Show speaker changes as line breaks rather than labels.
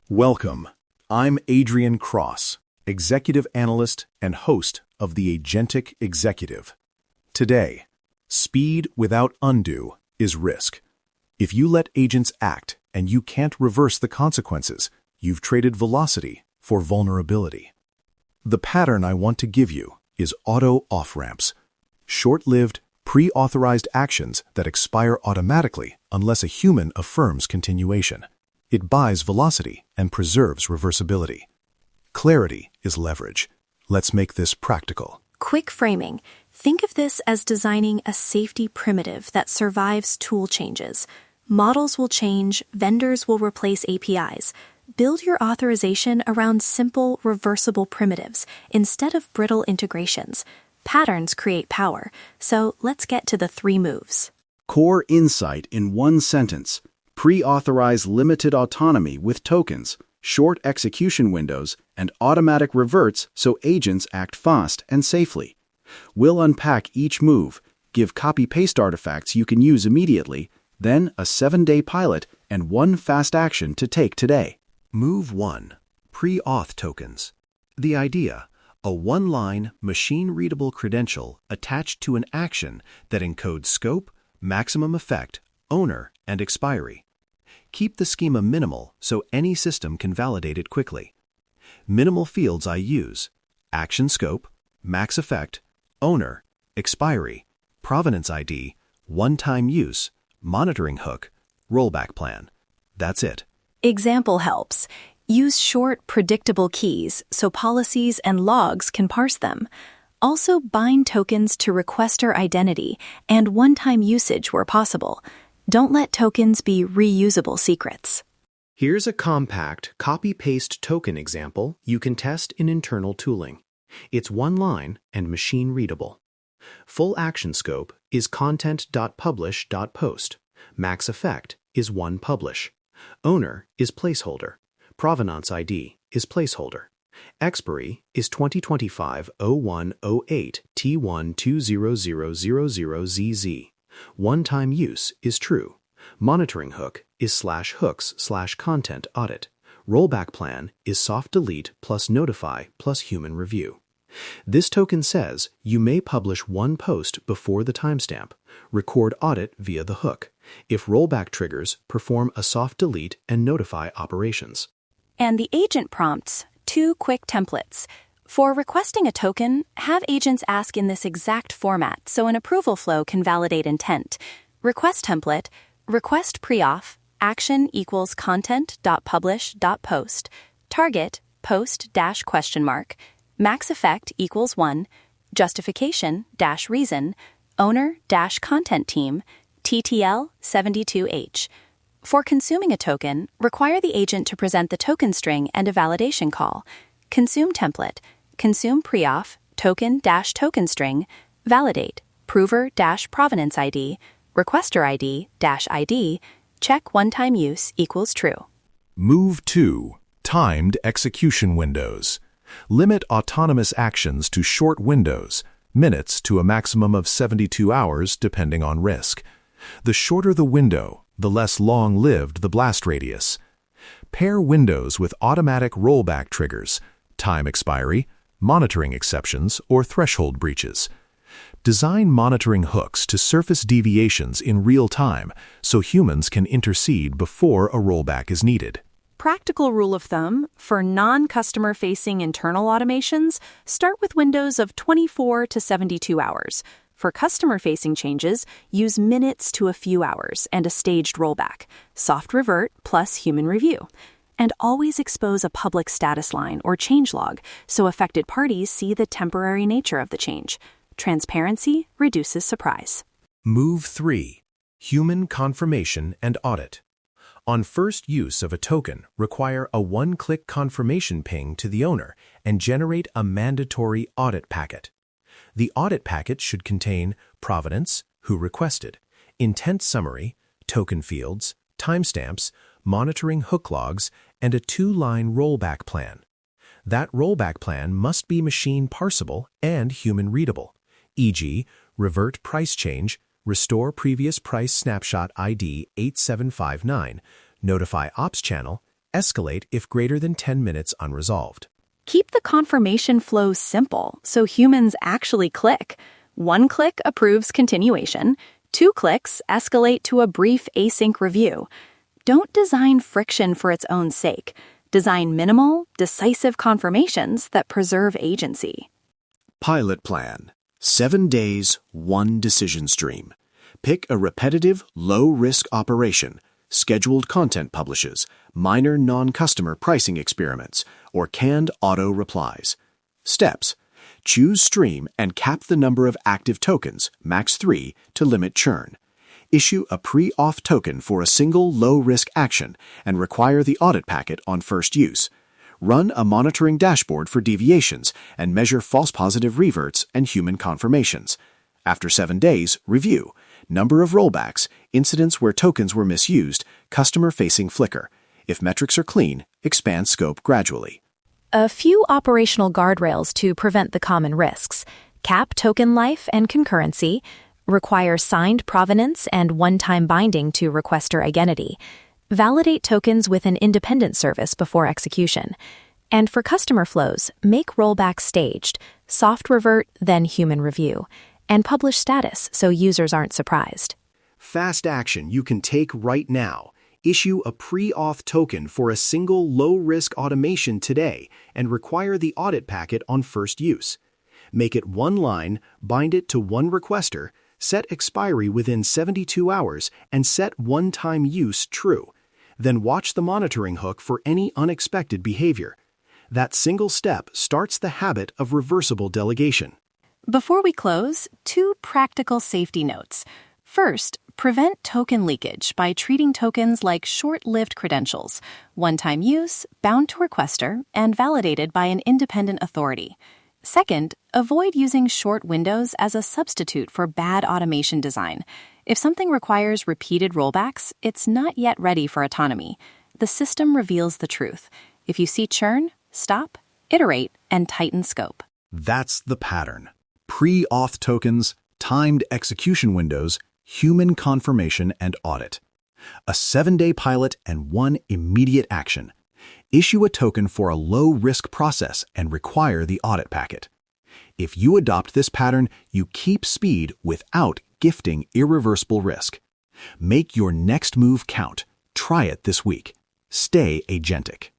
Welcome. I'm Adrian Cross, Executive Analyst and host of the Agentic Executive. Today, speed without undo is risk. If you let agents act and you can't reverse the consequences, you've traded velocity for vulnerability. The pattern I want to give you is auto off-ramps, short-lived, pre-authorized actions that expire automatically unless a human affirms continuation. It buys velocity and preserves reversibility. Clarity is leverage. Let's make this practical.
Quick framing. Think of this as designing a safety primitive that survives tool changes. Models will change, vendors will replace APIs. Build your authorization around simple, reversible primitives instead of brittle integrations. Patterns create power, so let's get to the 3 moves.
Core insight in one sentence. Pre-authorize limited autonomy with tokens, short execution windows, and automatic reverts so agents act fast and safely. We'll unpack each move, give copy-paste artifacts you can use immediately, then a 7-day pilot and 1 fast action to take today.
Move 1. Pre-auth tokens. The idea: a one-line, machine-readable credential attached to an action that encodes scope, maximum effect, owner, and expiry. Keep the schema minimal so any system can validate it quickly. Minimal fields I use: action scope, max effect, owner, expiry, provenance ID, one-time use, monitoring hook, rollback plan. That's it.
Example helps. Use short, predictable keys so policies and logs can parse them. Also bind tokens to requester identity and one-time usage where possible. Don't let tokens be reusable secrets.
Here's a compact copy-paste token example you can test in internal tooling. It's one line and machine-readable. Full action scope is content.publish.post. Max effect is one publish. Owner is placeholder. Provenance ID is placeholder. Expiry is 2025-01-08 T1200000ZZ. One-time use is true. Monitoring hook is /hooks/content audit. Rollback plan is soft delete plus notify plus human review. This token says you may publish one post before the timestamp. Record audit via the hook. If rollback triggers, perform a soft delete and notify operations.
And the agent prompts, 2 quick templates. For requesting a token, have agents ask in this exact format so an approval flow can validate intent. Request template, request pre-auth, action equals content.publish.post, target, post %, max effect equals 1, justification -reason, owner -content team, TTL 72H. For consuming a token, require the agent to present the token string and a validation call. Consume template, consume pre-auth, token string, validate, prover provenance ID, requester ID -ID, check one-time use equals true.
Move 2. Timed execution windows. Limit autonomous actions to short windows, minutes to a maximum of 72 hours depending on risk. The shorter the window, the less long-lived the blast radius. Pair windows with automatic rollback triggers, time expiry, monitoring exceptions, or threshold breaches. Design monitoring hooks to surface deviations in real time so humans can intercede before a rollback is needed.
Practical rule of thumb, for non-customer-facing internal automations, start with windows of 24 to 72 hours. For customer-facing changes, use minutes to a few hours and a staged rollback, soft revert plus human review. And always expose a public status line or changelog so affected parties see the temporary nature of the change. Transparency reduces surprise.
Move 3. Human confirmation and audit. On first use of a token, require a one-click confirmation ping to the owner and generate a mandatory audit packet. The audit packet should contain provenance, who requested, intent summary, token fields, timestamps, monitoring hook logs, and a 2-line rollback plan. That rollback plan must be machine parsable and human readable, e.g., revert price change, restore previous price snapshot ID 8759, notify ops channel, Escalate if greater than 10 minutes unresolved.
Keep the confirmation flow simple so humans actually click. 1 click approves continuation. 2 clicks escalate to a brief async review. Don't design friction for its own sake. Design minimal, decisive confirmations that preserve agency.
Pilot plan. 7 days, 1 decision stream. Pick a repetitive, low-risk operation, scheduled content publishes, minor non-customer pricing experiments, or canned auto replies. Steps. Choose stream and cap the number of active tokens, max 3, to limit churn. Issue a pre-auth token for a single low-risk action and require the audit packet on first use. Run a monitoring dashboard for deviations and measure false positive reverts and human confirmations. After 7 days, review. Number of rollbacks, incidents where tokens were misused, customer-facing flicker. If metrics are clean, expand scope gradually.
A few operational guardrails to prevent the common risks. Cap token life and concurrency. Require signed provenance and one-time binding to requester identity. Validate tokens with an independent service before execution. And for customer flows, make rollback staged, soft revert, then human review, and publish status so users aren't surprised.
Fast action you can take right now. Issue a pre-auth token for a single low-risk automation today and require the audit packet on first use. Make it 1 line, bind it to 1 requester, set expiry within 72 hours, and set one-time use true. Then watch the monitoring hook for any unexpected behavior. That single step starts the habit of reversible delegation.
Before we close, 2 practical safety notes. First, prevent token leakage by treating tokens like short-lived credentials, one-time use, bound to requester, and validated by an independent authority. Second, avoid using short windows as a substitute for bad automation design. If something requires repeated rollbacks, it's not yet ready for autonomy. The system reveals the truth. If you see churn, stop, iterate, and tighten scope.
That's the pattern. Pre-auth tokens, timed execution windows, human confirmation and audit. A 7-day pilot and 1 immediate action. Issue a token for a low-risk process and require the audit packet. If you adopt this pattern, you keep speed without gifting irreversible risk. Make your next move count. Try it this week. Stay agentic.